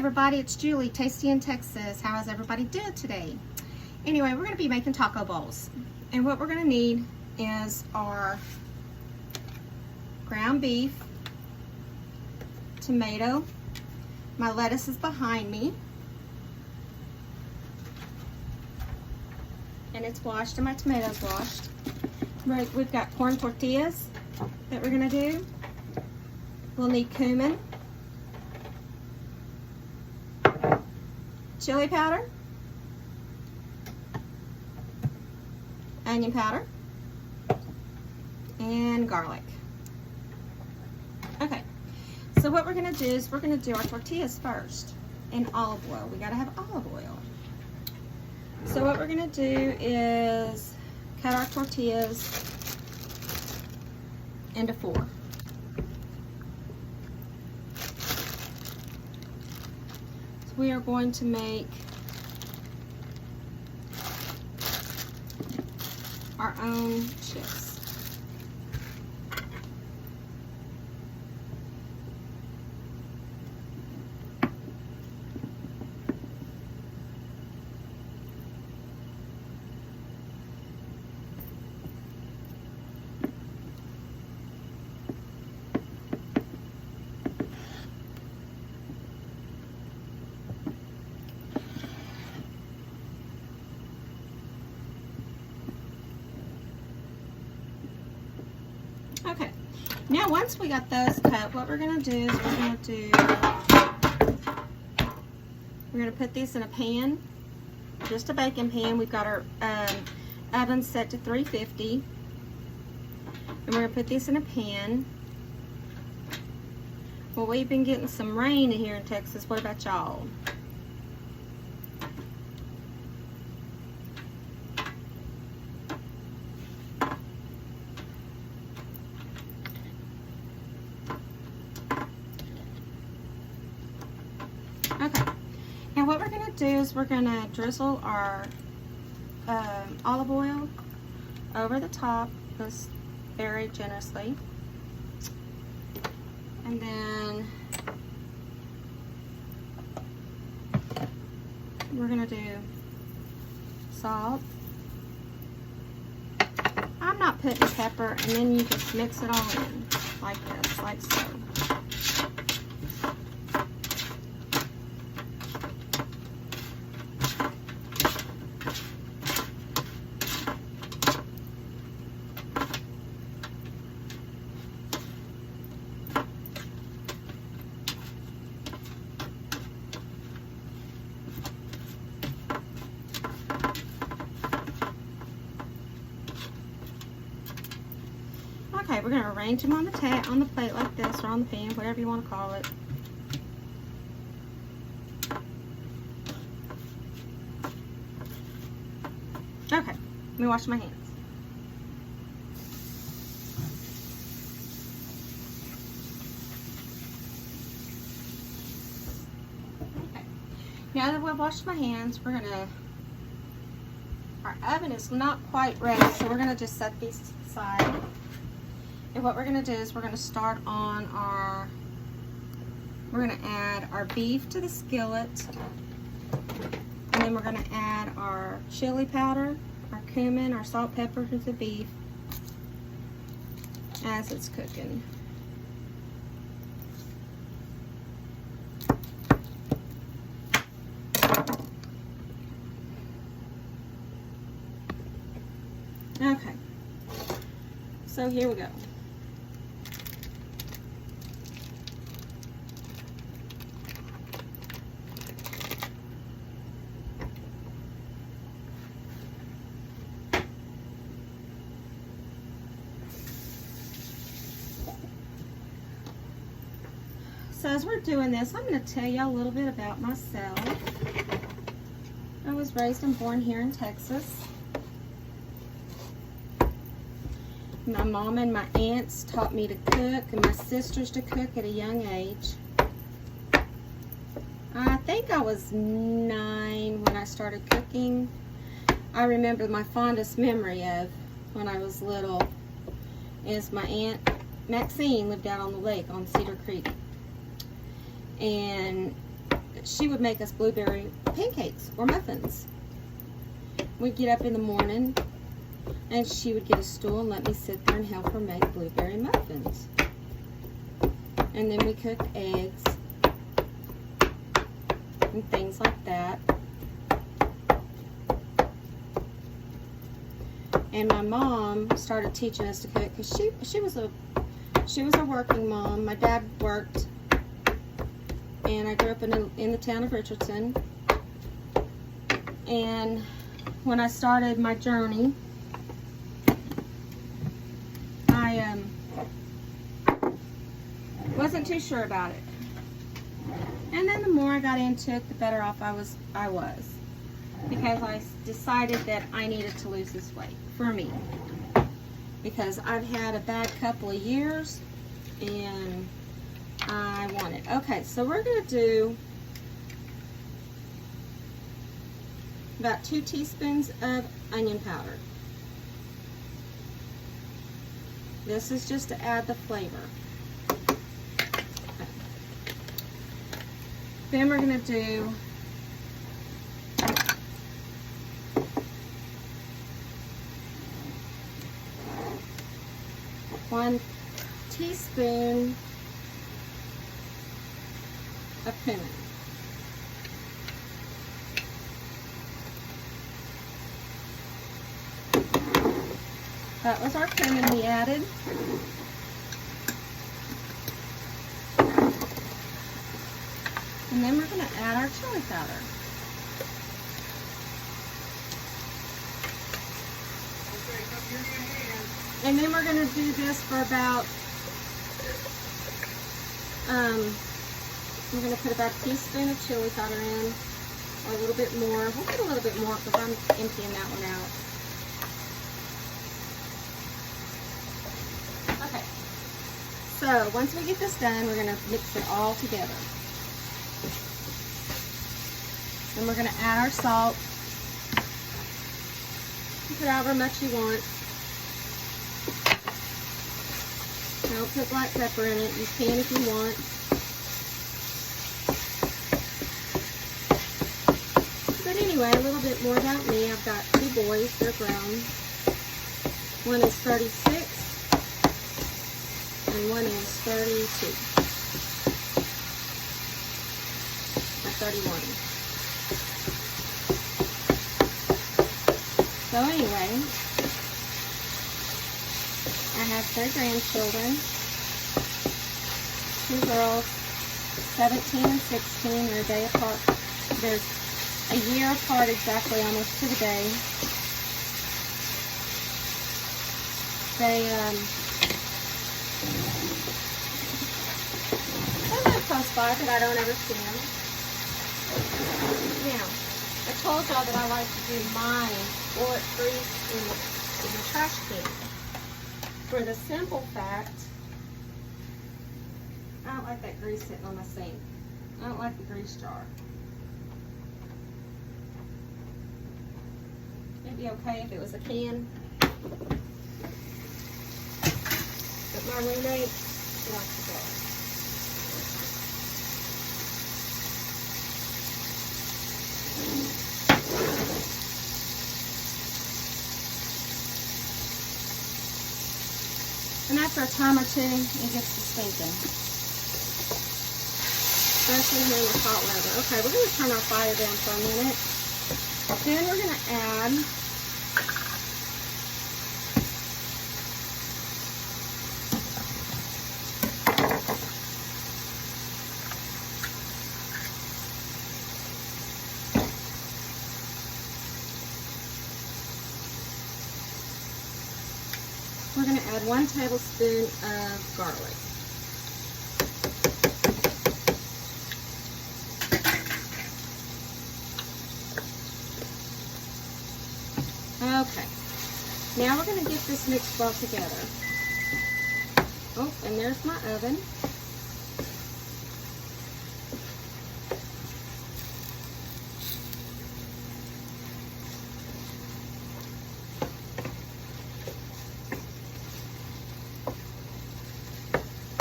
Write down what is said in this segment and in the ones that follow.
everybody, it's Julie, Tasty in Texas. How is everybody doing today? Anyway, we're going to be making taco bowls. And what we're going to need is our ground beef, tomato, my lettuce is behind me, and it's washed and my tomatoes washed. We've got corn tortillas that we're going to do. We'll need cumin, chili powder, onion powder, and garlic. Okay, so what we're going to do is we're going to do our tortillas first in olive oil. We got to have olive oil. So what we're going to do is cut our tortillas into 4. So we are going to make our own chips. Okay, now once we got those cut, what we're going to do is we're going to put these in a pan, just a baking pan. We've got our oven set to 350, and we're going to put these in a pan. Well, we've been getting some rain here in Texas. What about y'all? Okay, now what we're going to do is we're going to drizzle our olive oil over the top, just very generously, and then we're going to do salt. I'm not putting pepper, and then you just mix it all in like this, like so. Okay, we're going to arrange them on the plate like this, or on the pan, whatever you want to call it. Okay, let me wash my hands. Okay, now that we've washed my hands, we're going to, our oven is not quite ready, so we're going to just set these aside. And what we're going to do is we're going to start on our, we're going to add our beef to the skillet, and then we're going to add our chili powder, our cumin, our salt, pepper to the beef as it's cooking. Okay, so here we go. So as we're doing this, I'm going to tell you a little bit about myself. I was raised and born here in Texas. My mom and my aunts taught me to cook, and my sisters to cook at a young age. I think I was 9 when I started cooking. I remember my fondest memory of when I was little is my Aunt Maxine lived out on the lake on Cedar Creek. And she would make us blueberry pancakes or muffins. We'd get up in the morning and she would get a stool and let me sit there and help her make blueberry muffins. And then we cooked eggs and things like that. And my mom started teaching us to cook because she was a working mom. My dad worked, and I grew up in the town of Richardson. And when I started my journey, I wasn't too sure about it. And then the more I got into it, the better off I was. Because I decided that I needed to lose this weight for me. Because I've had a bad couple of years and I want it. Okay, so we're going to do about 2 teaspoons of onion powder. This is just to add the flavor. Okay. Then we're going to do 1 teaspoon of cumin. That was our cumin we added. And then we're going to add our chili powder. And then we're going to do this for about, we're going to put about a teaspoon of chili powder in, or a little bit more. We'll put a little bit more because I'm emptying that one out. Okay. So once we get this done, we're going to mix it all together. Then we're going to add our salt. You put however much you want. Don't put black pepper in it. You can if you want. But anyway, a little bit more about me. I've got 2 boys. They're grown. One is 36 and one is 32. Or 31. So anyway, I have 3 grandchildren, 2 girls, 17 and 16. They're a day apart. They're a year apart exactly, almost to the day. They live close by, but I don't ever see them. Now, I told y'all that I like to do mine or freeze in the trash can. For the simple fact, I don't like that grease sitting on my sink. I don't like the grease jar. It'd be okay if it was a can. But my roommate, she likes the jar. And after a time or 2, it gets to stinking. Especially here in the hot weather. Okay, we're going to turn our fire down for a minute. Then we're going to add We're going to add 1 tablespoon of garlic. Okay, now we're going to get this mixed well together. Oh, and there's my oven.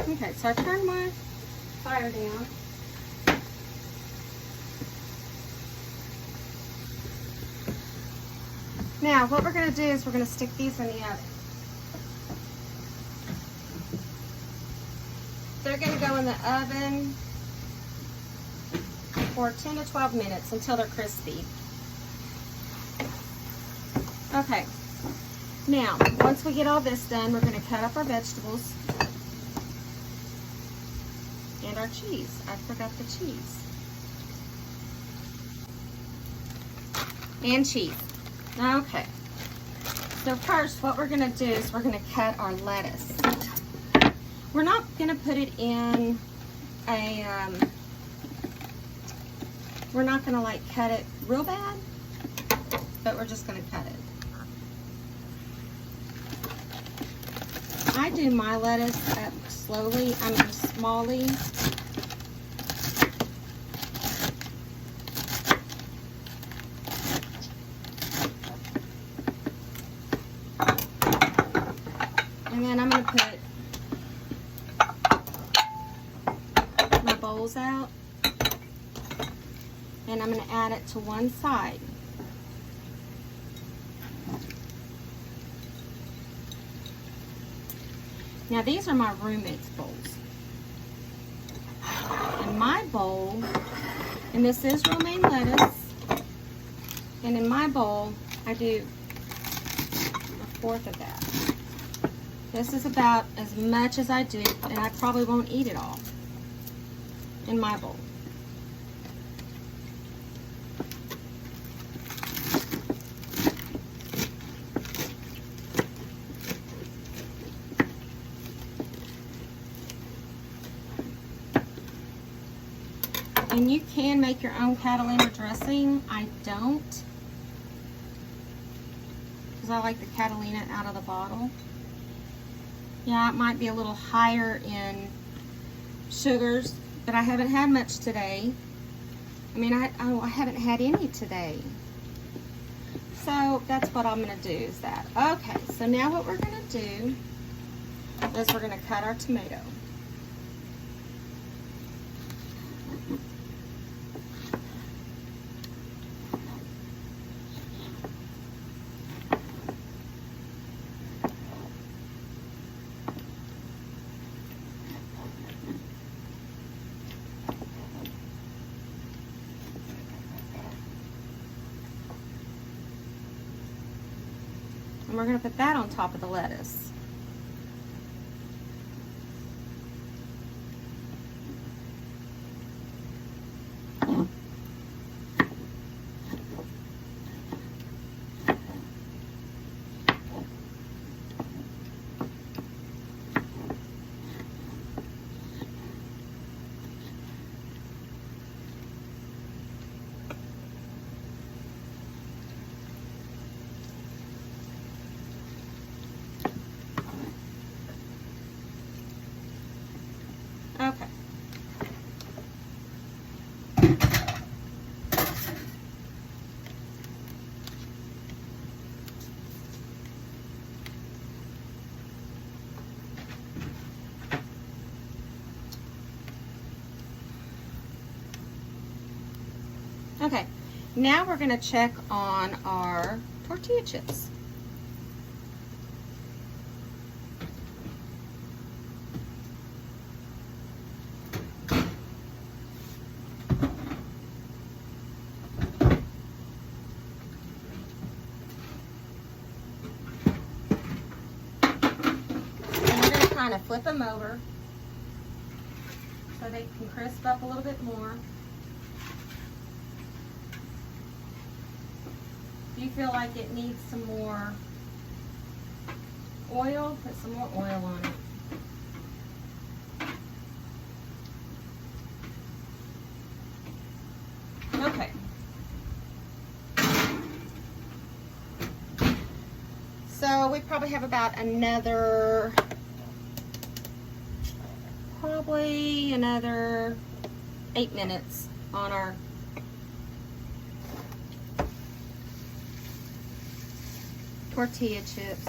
Okay, so I turned my fire down. Now, what we're going to do is we're going to stick these in the oven. They're going to go in the oven for 10 to 12 minutes until they're crispy. Okay. Now, once we get all this done, we're going to cut up our vegetables and our cheese. I forgot the cheese. And cheese. Okay. So first, what we're going to do is we're going to cut our lettuce. We're not going to put it in a, we're not going to like cut it real bad, but we're just going to cut it. I do my lettuce up slowly, smally. And then I'm going to put my bowls out, and I'm going to add it to one side. Now these are my roommate's bowls. In my bowl, and this is romaine lettuce, and in my bowl I do 1/4 of that. This is about as much as I do, and I probably won't eat it all in my bowl. And you can make your own Catalina dressing. I don't, because I like the Catalina out of the bottle. Yeah, it might be a little higher in sugars, but I haven't had much today. I mean, I haven't had any today. So that's what I'm going to do is that. Okay, so now what we're going to do is we're going to cut our tomato. And we're going to put that on top of the lettuce. Okay. Okay, now we're going to check on our tortilla chips. Kind of flip them over so they can crisp up a little bit more. If you feel like it needs some more oil, put some more oil on it. Okay. So we probably have about another 8 minutes on our tortilla chips.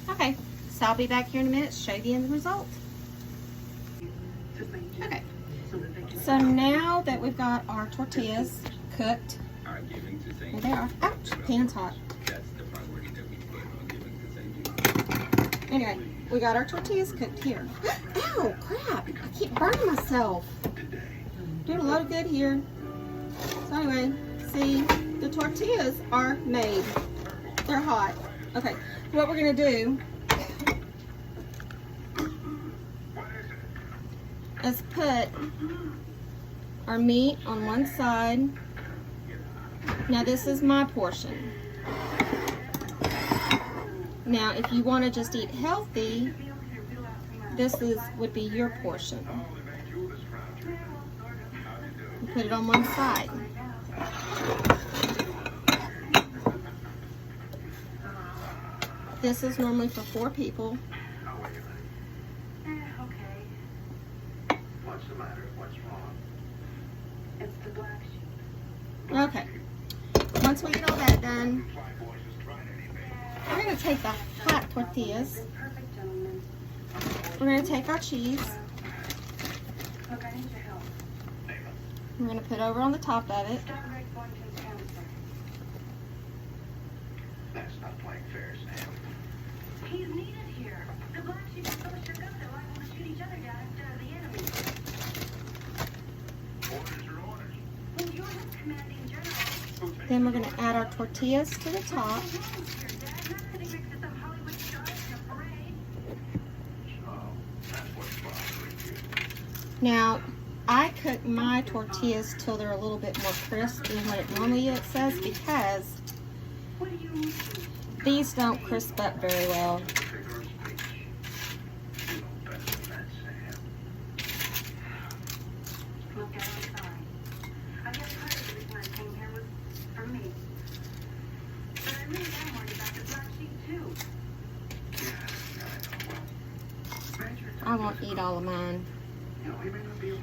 Okay, so I'll be back here in a minute to show you the end result. Okay, So now that we've got our tortillas cooked, there they are. Ouch, pan's hot. Anyway, we got our tortillas cooked here. Ow, crap, I keep burning myself. Doing a lot of good here. So anyway, see, the tortillas are made. They're hot. Okay, what we're gonna do is put our meat on one side. Now this is my portion. Now if you want to just eat healthy, this would be your portion. You put it on one side. This is normally for 4 people. Okay, once we get all that done, we're going to take the hot tortillas. We're going to take our cheese. We're going to put over on the top of it. That's not playing fair, Sam. He's needed here. The black sheep is so shook up they're liable to shoot each other down instead of the enemy. Orders are orders. Well, you're the commanding general. Then we're going to add our tortillas to the top. Now, I cook my tortillas till they're a little bit more crisp than what it normally says because these don't crisp up very well. I won't eat all of mine.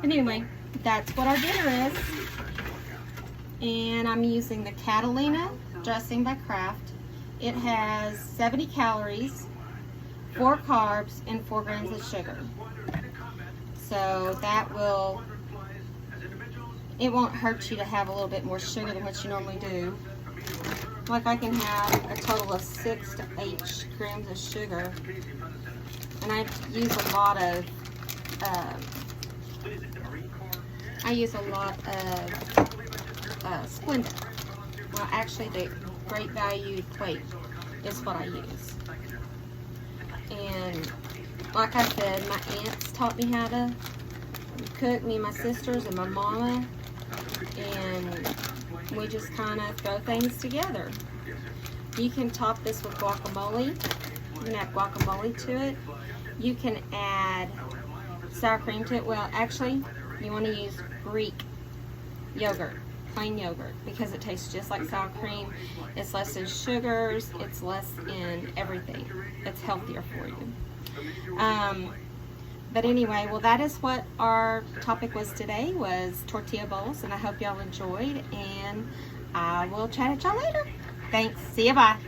But anyway, that's what our dinner is. And I'm using the Catalina dressing by Kraft. It has 70 calories, 4 carbs, and 4 grams of sugar. So that will, it won't hurt you to have a little bit more sugar than what you normally do. Like I can have a total of 6 to 8 grams of sugar. And I use a lot of Splenda. Well, actually, the Great Value plate is what I use. And like I said, my aunts taught me how to cook, me and my sisters and my mama, and we just kind of throw things together. You can top this with guacamole. You can add guacamole to it. You can add sour cream to it. Well, actually, you want to use Greek yogurt, plain yogurt, because it tastes just like sour cream. It's less in sugars. It's less in everything. It's healthier for you. But anyway, well, that is what our topic was today, was tortilla bowls, and I hope y'all enjoyed, and I will chat at y'all later. Thanks. See you. Bye.